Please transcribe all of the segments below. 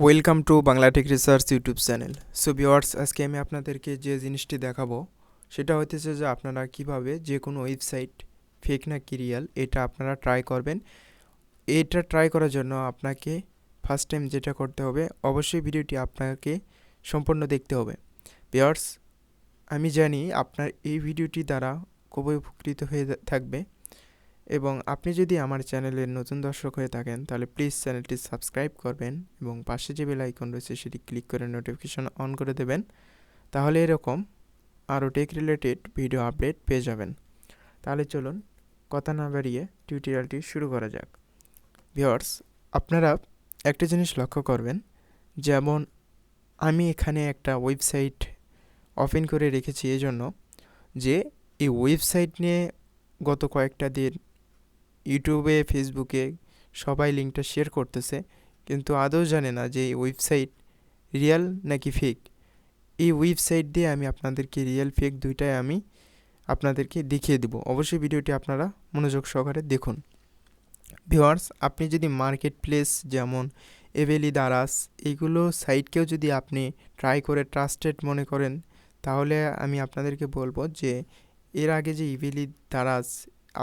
Welcome to Bangla tech research YouTube channel. So viewers, আজকে আমি আপনাদেরকে যে জিনিসটি দেখাবো সেটা হইতেছে যে আপনারা কিভাবে যে কোনো ওয়েবসাইট ফেক না কি রিয়েল এটা আপনারা ট্রাই করবেন। এটা ট্রাই করার জন্য আপনাকে ফার্স্ট টাইম যেটা করতে হবে, অবশ্যই ভিডিওটি আপনাকে সম্পূর্ণ দেখতে হবে। ভিউয়ার্স, আমি জানি আপনার এই ভিডিওটি দ্বারা খুবই উপকৃত হয়ে থাকবে, এবং আপনি যদি আমার চ্যানেলের নতুন দর্শক হয়ে থাকেন তাহলে প্লিজ চ্যানেলটি সাবস্ক্রাইব করবেন এবং পাশে যে বেল আইকন রয়েছে সেটি ক্লিক করে নোটিফিকেশন অন করে দেবেন। তাহলে এরকম আরও টেক রিলেটেড ভিডিও আপডেট পেয়ে যাবেন। তাহলে চলুন কথা না বাড়িয়ে টিউটোরিয়ালটি শুরু করা যাক। ভিউয়ার্স, আপনারা একটা জিনিস লক্ষ্য করবেন, যেমন আমি এখানে একটা ওয়েবসাইট ওপেন করে রেখেছি এই জন্য যে এই ওয়েবসাইট নিয়ে গত কয়েকটা দিন ইউটিউবে ফেসবুকে সবাই লিঙ্কটা শেয়ার করতেছে, কিন্তু আদৌ জানে না যে এই ওয়েবসাইট রিয়েল নাকি ফেক। এই ওয়েবসাইট দিয়ে আমি আপনাদেরকে রিয়েল ফেক দুইটাই আমি আপনাদেরকে দেখিয়ে দেব। অবশ্যই ভিডিওটি আপনারা মনোযোগ সহকারে দেখুন। ভিউয়ার্স, আপনি যদি মার্কেট প্লেস যেমন এভেলি, দারাস এইগুলো সাইটকেও যদি আপনি ট্রাই করে ট্রাস্টেড মনে করেন, তাহলে আমি আপনাদেরকে বলবো যে এর আগে যে ইভেলি, দারাস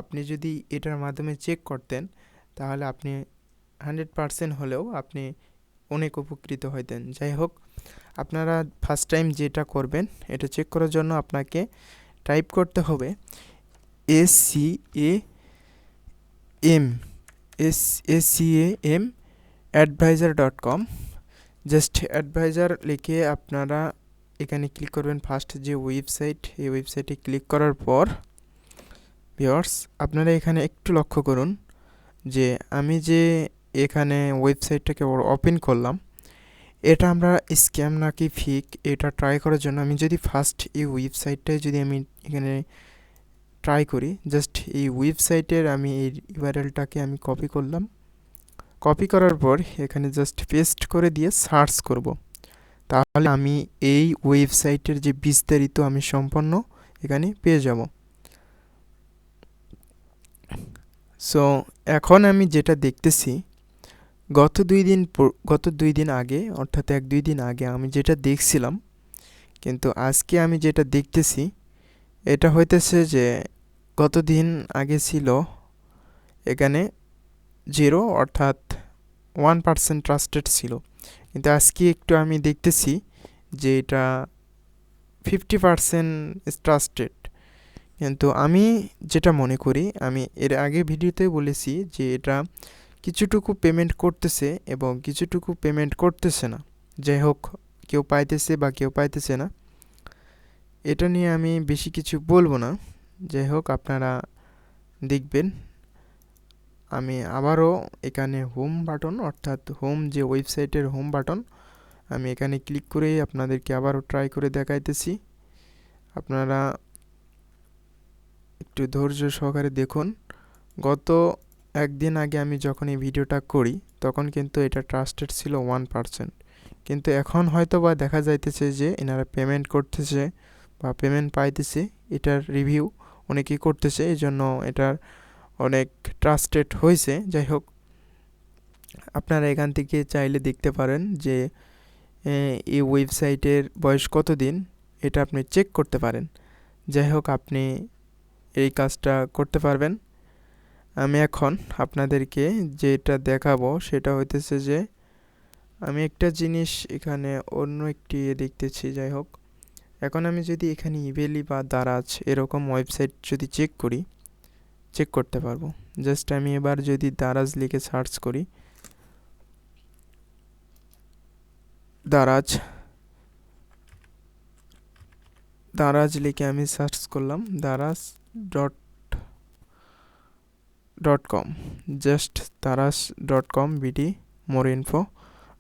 আপনি যদি এটার মাধ্যমে চেক করতেন তাহলে আপনি 100% হলেও আপনি অনেক উপকৃত হইতেন। যাই হোক, আপনারা ফার্স্ট টাইম যেটা করবেন এটা চেক করার জন্য আপনাকে টাইপ করতে হবে SCAM advisor.com। জাস্ট অ্যাডভাইজার লিখে আপনারা এখানে ক্লিক করবেন। ফার্স্ট যে ওয়েবসাইট, এই ওয়েবসাইটে ক্লিক করার পর ভিউয়ার্স, আপনারা এখানে একটু লক্ষ্য করুন যে আমি যে এখানে ওয়েবসাইটটাকে ওপেন করলাম, এটা আমরা স্ক্যাম নাকি ফেক এটা ট্রাই করার জন্য আমি যদি ফার্স্ট এই ওয়েবসাইটটায় যদি আমি এখানে ট্রাই করি, জাস্ট এই ওয়েবসাইটের আমি এই ইউআরএলটাকে আমি কপি করলাম। কপি করার পর এখানে জাস্ট পেস্ট করে দিয়ে সার্চ করব, তাহলে আমি এই ওয়েবসাইটের যে বিস্তারিত আমি সম্পূর্ণ এখানে পেয়ে যাব। সো এখন আমি যেটা দেখতেছি, গত দুই দিন আগে, অর্থাৎ 1-2 দিন আগে আমি যেটা দেখছিলাম, কিন্তু আজকে আমি যেটা দেখতেছি এটা হইতেছে যে গত দিন আগে ছিল এখানে 0, অর্থাৎ 1% ট্রাস্টেড ছিল, কিন্তু আজকে একটু আমি দেখতেছি যে এটা 50% ট্রাস্টেড। কিন্তু আমি যেটা মনে করি, আমি এর আগে ভিডিওতে বলেছি যে এটা কিছুটুকু পেমেন্ট করতেছে এবং কিছুটুকু পেমেন্ট করতেছে না। যাই হোক, কেউ পাইতেছে বা কেউ পাইতেছে না, এটা নিয়ে আমি বেশি কিছু বলবো না। যাই হোক, আপনারা দেখবেন। আমি আবারও এখানে হোম বাটন, অর্থাৎ হোম যে ওয়েবসাইটের হোম বাটন, আমি এখানে ক্লিক করে আপনাদেরকে আবারও ট্রাই করে দেখাইতেছি। আপনারা একটু ধৈর্য সহকারে দেখুন। গত একদিন আগে আমি যখন এই ভিডিওটা করি তখন কিন্তু এটা ট্রাস্টেড ছিল 1%, কিন্তু এখন হয়তো বা দেখা যাইতেছে যে এনারা পেমেন্ট করতেছে বা পেমেন্ট পাইতেছে, এটার রিভিউ অনেকেই করতেছে, এই জন্য এটার অনেক ট্রাস্টেড হয়েছে। যাই হোক, আপনারা এখান থেকে চাইলে দেখতে পারেন যে এই ওয়েবসাইটের বয়স কতদিন এটা আপনি চেক করতে পারেন। যাই হোক, আপনি এই কাজটা করতে পারবেন। আমি এখন আপনাদেরকে যেটা দেখাবো সেটা হইতেছে যে আমি একটা জিনিস এখানে অন্য একটি দেখতেছি। যাই হোক, এখন আমি যদি এখানে ইভেলি বা দারাজ এরকম ওয়েবসাইট যদি চেক করতে পারবো। জাস্ট আমি এবার যদি দারাজ লিখে সার্চ করি, দারাজ লিখে আমি সার্চ করলাম Daraz dot com, just daras.com BD more info.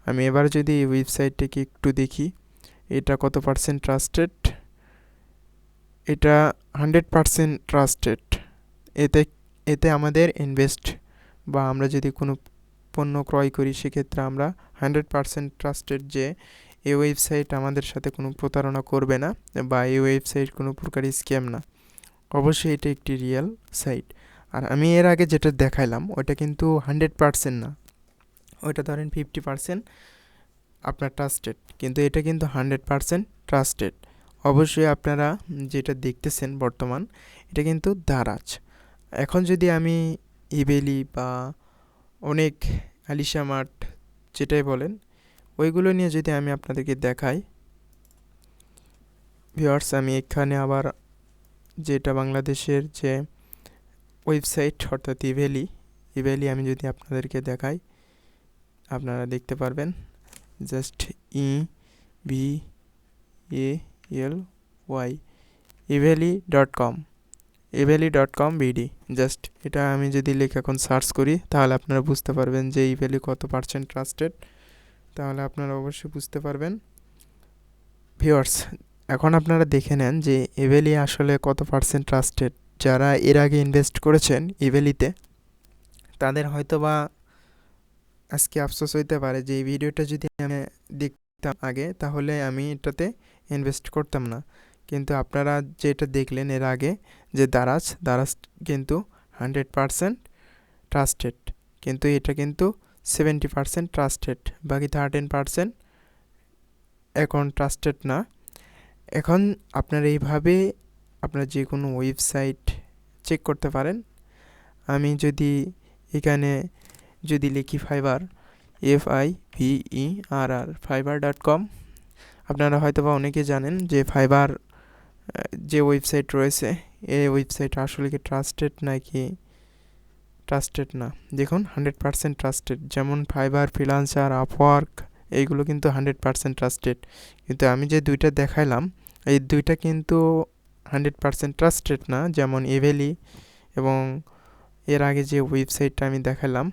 আমি এবার যদি এই ওয়েবসাইটটিকে একটু দেখি, এটা কত পার্সেন্ট ট্রাস্টেড, এটা 100% ট্রাস্টেড। এতে এতে আমাদের ইনভেস্ট বা আমরা যদি কোনো পণ্য ক্রয় করি সেক্ষেত্রে আমরা 100% ট্রাস্টেড যে এই ওয়েবসাইট আমাদের সাথে কোনো প্রতারণা করবে না বা এই ওয়েবসাইট কোনো প্রকার স্ক্যাম না। অবশ্যই এটা একটি রিয়েল সাইট। আর আমি এর আগে যেটা দেখাইলাম ওটা কিন্তু 100% না, ওইটা ধরেন 50% আপনার ট্রাস্টেড, কিন্তু এটা কিন্তু 100% ট্রাস্টেড। অবশ্যই আপনারা যেটা দেখতেছেন বর্তমান, এটা কিন্তু দারাজ। এখন যদি আমি ইবেলি বা অনেক আলিশা মার্ট যেটাই বলেন, ওইগুলো নিয়ে যদি আমি আপনাদেরকে দেখাই ভিউয়ার্স, আমি এখানে আবার যেটা বাংলাদেশের যে ওয়েবসাইট অর্থাৎ ইভ্যালি আমি যদি আপনাদেরকে দেখাই, আপনারা দেখতে পারবেন জাস্ট EVALY ইভ্যালি.com বিডি। জাস্ট এটা আমি যদি লিখে এখন সার্চ করি, তাহলে আপনারা বুঝতে পারবেন যে ইভ্যালি কত পার্সেন্ট ট্রাস্টেড। তাহলে আপনারা অবশ্যই বুঝতে পারবেন ভিউয়ার্স। এখন আপনারা দেখে নেন যে ইভ্যালি আসলে কত পার্সেন্ট ট্রাস্টেড। যারা এর আগে ইনভেস্ট করেছেন ইভ্যালিতে, তাদের হয়তো বা আজকে আফসোস হইতে পারে যে এই ভিডিওটা যদি আমি দেখতাম আগে, তাহলে আমি এটাতে ইনভেস্ট করতাম না। কিন্তু আপনারা যেটা দেখলেন এর আগে যে দারাজ কিন্তু 100% ট্রাস্টেড, কিন্তু এটা কিন্তু 70% ট্রাস্টেড, বাকি 13% এখন ট্রাস্টেড না। এখন আপনারা এইভাবে আপনার যে কোনো ওয়েবসাইট চেক করতে পারেন। আমি যদি এখানে যদি লিখি ফাইবার, fiverr, আপনারা হয়তো বা অনেকে জানেন যে ফাইবার যে ওয়েবসাইট রয়েছে, এই ওয়েবসাইট আসলে কি ট্রাস্টেড নাকি ট্রাস্টেড না। দেখুন 100% ট্রাস্টেড। যেমন ফাইবার, ফ্রিল্যান্সার, আপওয়ার্ক, এইগুলো কিন্তু 100% ট্রাস্টেড। কিন্তু আমি যে দুইটা দেখাইলাম, এই দুইটা কিন্তু 100% ট্রাস্টেড না। যেমন ইভ্যালি এবং এর আগে যে ওয়েবসাইটটা আমি দেখালাম,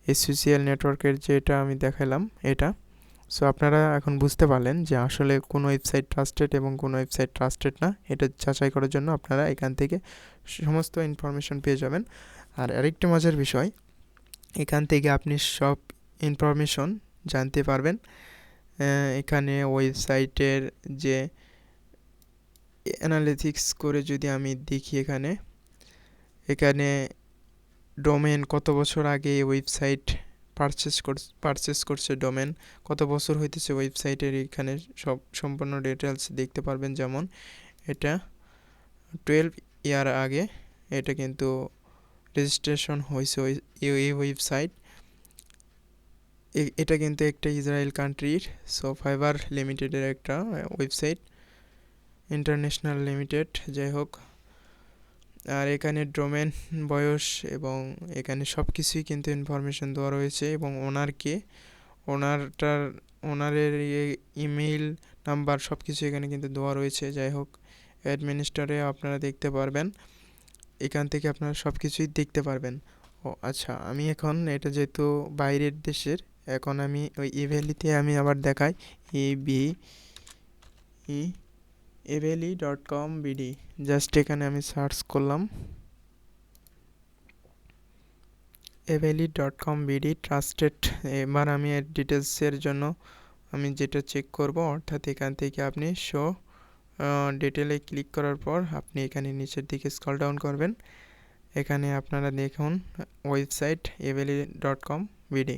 এই সোশ্যাল নেটওয়ার্কের যেটা আমি দেখালাম এটা। সো আপনারা এখন বুঝতে পারলেন যে আসলে কোন ওয়েবসাইট ট্রাস্টেড এবং কোন ওয়েবসাইট ট্রাস্টেড না। এটা যাচাই করার জন্য আপনারা এখান থেকে সমস্ত ইনফরমেশন পেয়ে যাবেন। আর আরেকটা মজার বিষয়, এখান থেকে আপনি সব ইনফরমেশন জানতে পারবেন। এখানে ওয়েবসাইটের যে অ্যানালিটিক্স করে যদি আমি দেখি, এখানে ডোমেন কত বছর আগে ওয়েবসাইট পারচেস করছে, ডোমেন কত বছর হইতেছে ওয়েবসাইটের, এখানে সব সম্পূর্ণ ডিটেলস দেখতে পারবেন। যেমন এটা 12 ইয়ার আগে এটা কিন্তু রেজিস্ট্রেশন হয়েছে এই ওয়েবসাইট। এটা কিন্তু একটা ইসরায়েল কান্ট্রির। সো ফাইবার লিমিটেডের একটা ওয়েবসাইট, ইন্টারন্যাশনাল লিমিটেড, যাই হোক। আর এখানে ডোমেন বয়স এবং এখানে সব কিছুই কিন্তু ইনফরমেশন দেওয়া রয়েছে, এবং ওনারের ইমেইল নাম্বার সব কিছু এখানে কিন্তু দেওয়া রয়েছে। যাই হোক, অ্যাডমিনিস্ট্রেটরে আপনারা দেখতে পারবেন, এখান থেকে আপনারা সব কিছুই দেখতে পারবেন। ও আচ্ছা, আমি এখন এটা যেহেতু বাইরের দেশের, এখন আমি ওই ইভ্যালিতে আমি আবার দেখাই evally.com বিডি। জাস্ট এখানে আমি সার্চ করলাম evally.com বিডি ট্রাস্টেড। এবার আমি এর ডিটেলসের জন্য আমি যেটা চেক করব, অর্থাৎ এখান থেকে আপনি শো ডিটেলে ক্লিক করার পর আপনি এখানে নিচের দিকে স্ক্রল ডাউন করবেন। এখানে আপনারা দেখুন ওয়েবসাইট evally.com বিডি।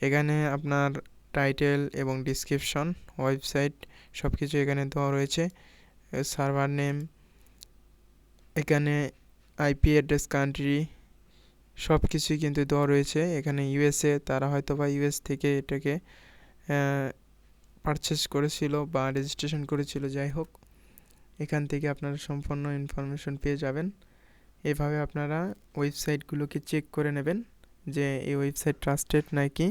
এখানে আপনার টাইটেল এবং ডিসক্রিপশন, ওয়েবসাইট সব কিছু এখানে দেওয়া রয়েছে। সার্ভার নেম, এখানে আইপি অ্যাড্রেস, কান্ট্রি সব কিছুই কিন্তু দেওয়া রয়েছে। এখানে ইউএসএ, তারা হয়তো বা ইউএস থেকে এটাকে পারচেস করেছিল বা রেজিস্ট্রেশন করেছিল। যাই হোক, এখান থেকে আপনারা সম্পূর্ণ ইনফরমেশন পেয়ে যাবেন। এভাবে আপনারা ওয়েবসাইটগুলোকে চেক করে নেবেন যে এই ওয়েবসাইট ট্রাস্টেড নাকি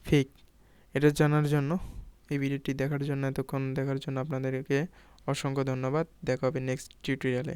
ফেক। এটা জানার জন্য, এই ভিডিওটি দেখার জন্য, এতক্ষণ দেখার জন্য আপনাদেরকে অসংখ্য ধন্যবাদ। দেখা হবে নেক্সট টিউটোরিয়ালে।